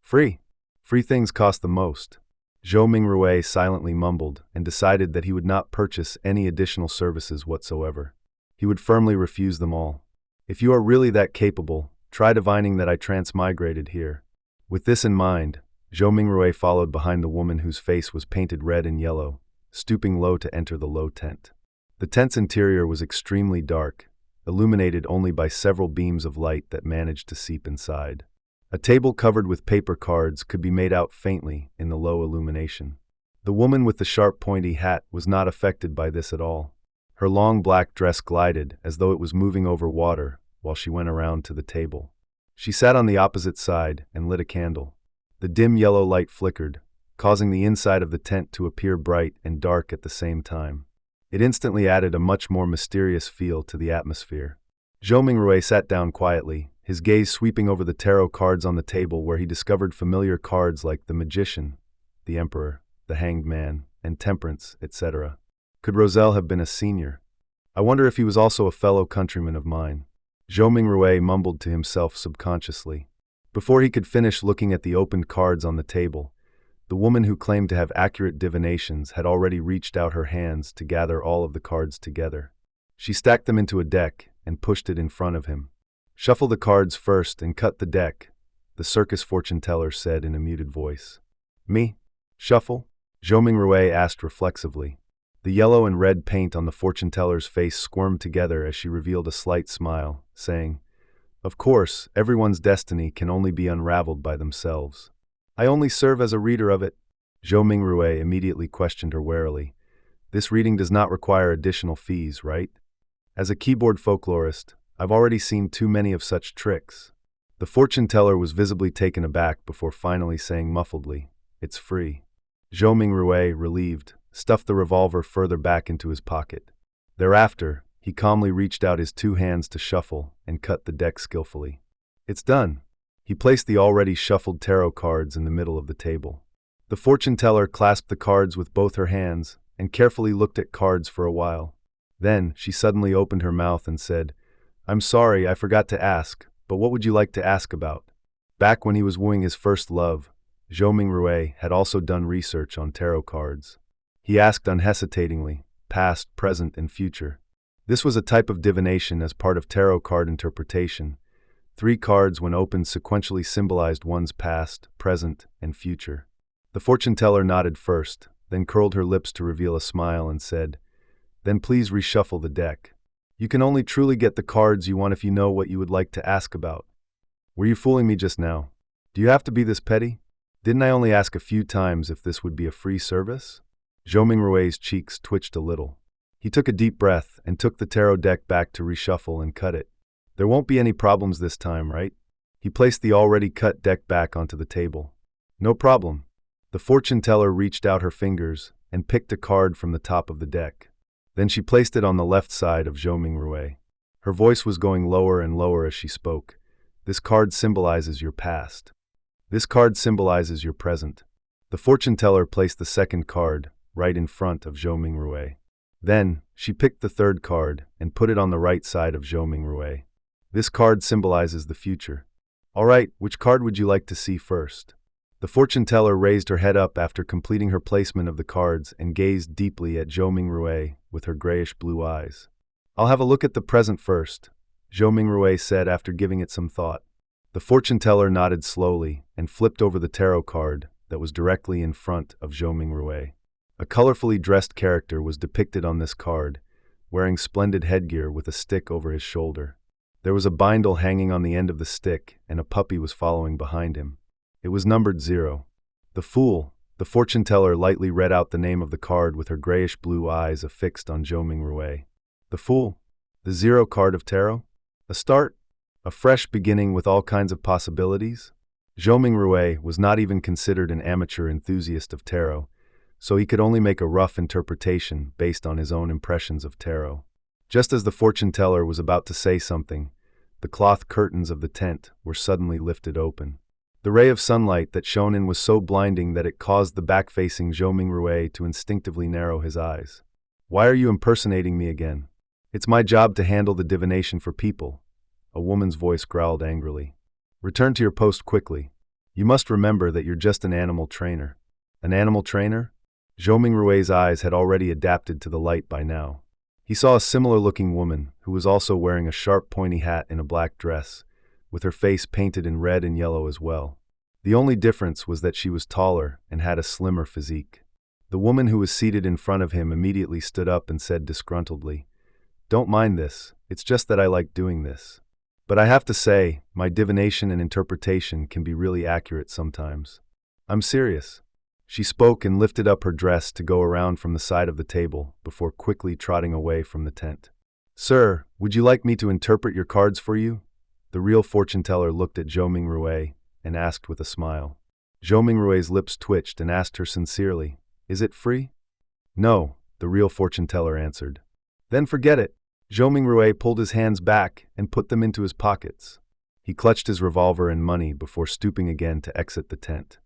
Free. Free things cost the most. Zhou Mingrui silently mumbled and decided that he would not purchase any additional services whatsoever. He would firmly refuse them all. If you are really that capable, try divining that I transmigrated here. With this in mind, Zhou Mingrui followed behind the woman whose face was painted red and yellow, stooping low to enter the low tent. The tent's interior was extremely dark, illuminated only by several beams of light that managed to seep inside. A table covered with paper cards could be made out faintly in the low illumination. The woman with the sharp pointy hat was not affected by this at all. Her long black dress glided as though it was moving over water while she went around to the table. She sat on the opposite side and lit a candle. The dim yellow light flickered, causing the inside of the tent to appear bright and dark at the same time. It instantly added a much more mysterious feel to the atmosphere. Zhou Mingrui sat down quietly, his gaze sweeping over the tarot cards on the table where he discovered familiar cards like the Magician, the Emperor, the Hanged Man, and Temperance, etc. Could Roselle have been a senior? I wonder if he was also a fellow countryman of mine. Zhou Mingrui mumbled to himself subconsciously. Before he could finish looking at the opened cards on the table, the woman who claimed to have accurate divinations had already reached out her hands to gather all of the cards together. She stacked them into a deck and pushed it in front of him. "Shuffle the cards first and cut the deck," the circus fortune teller said in a muted voice. "Me? Shuffle?" Zhou Mingrui asked reflexively. The yellow and red paint on the fortune teller's face squirmed together as she revealed a slight smile, saying, "Of course, everyone's destiny can only be unraveled by themselves. I only serve as a reader of it." Zhou Mingrui immediately questioned her warily. "This reading does not require additional fees, right? As a keyboard folklorist, I've already seen too many of such tricks." The fortune teller was visibly taken aback before finally saying muffledly, "It's free." Zhou Mingrui, relieved, stuffed the revolver further back into his pocket. Thereafter, he calmly reached out his two hands to shuffle and cut the deck skillfully. "It's done." He placed the already shuffled tarot cards in the middle of the table. The fortune teller clasped the cards with both her hands and carefully looked at cards for a while. Then, she suddenly opened her mouth and said, "I'm sorry, I forgot to ask, but what would you like to ask about?" Back when he was wooing his first love, Zhou Mingrui had also done research on tarot cards. He asked unhesitatingly, past, present, and future. This was a type of divination as part of tarot card interpretation. 3 cards, when opened, sequentially symbolized one's past, present, and future. The fortune teller nodded first, then curled her lips to reveal a smile and said, "Then please reshuffle the deck. You can only truly get the cards you want if you know what you would like to ask about." "Were you fooling me just now? Do you have to be this petty? Didn't I only ask a few times if this would be a free service?" Zhou Mingrui's cheeks twitched a little. He took a deep breath and took the tarot deck back to reshuffle and cut it. "There won't be any problems this time, right?" He placed the already cut deck back onto the table. "No problem." The fortune teller reached out her fingers and picked a card from the top of the deck. Then she placed it on the left side of Zhou Mingrui. Her voice was going lower and lower as she spoke. "This card symbolizes your past. This card symbolizes your present." The fortune teller placed the second card right in front of Zhou Mingrui. Then, she picked the third card and put it on the right side of Zhou Mingrui. "This card symbolizes the future." "All right, which card would you like to see first?" The fortune teller raised her head up after completing her placement of the cards and gazed deeply at Zhou Mingrui with her grayish-blue eyes. "I'll have a look at the present first," Zhou Mingrui said after giving it some thought. The fortune teller nodded slowly and flipped over the tarot card that was directly in front of Zhou Mingrui. A colorfully dressed character was depicted on this card, wearing splendid headgear with a stick over his shoulder. There was a bindle hanging on the end of the stick, and a puppy was following behind him. It was numbered 0. "The Fool," the fortune teller lightly read out the name of the card with her grayish-blue eyes affixed on Zhou Mingrui. "The Fool? The 0 card of tarot? A start? A fresh beginning with all kinds of possibilities?" Zhou Mingrui was not even considered an amateur enthusiast of tarot, so he could only make a rough interpretation based on his own impressions of tarot. Just as the fortune teller was about to say something, the cloth curtains of the tent were suddenly lifted open. The ray of sunlight that shone in was so blinding that it caused the back-facing Zhou Mingrui to instinctively narrow his eyes. "Why are you impersonating me again? It's my job to handle the divination for people," a woman's voice growled angrily. "Return to your post quickly." You must remember that you're just an animal trainer. An animal trainer? Zhou Mingrui's eyes had already adapted to the light by now. He saw a similar-looking woman, who was also wearing a sharp pointy hat and a black dress, with her face painted in red and yellow as well. The only difference was that she was taller and had a slimmer physique. The woman who was seated in front of him immediately stood up and said disgruntledly, "Don't mind this, it's just that I like doing this. But I have to say, my divination and interpretation can be really accurate sometimes. I'm serious." She spoke and lifted up her dress to go around from the side of the table before quickly trotting away from the tent. "Sir, would you like me to interpret your cards for you?" The real fortune teller looked at Zhou Mingrui and asked with a smile. Zhou Mingrui's lips twitched and asked her sincerely, "Is it free?" "No," the real fortune teller answered. "Then forget it." Zhou Mingrui pulled his hands back and put them into his pockets. He clutched his revolver and money before stooping again to exit the tent.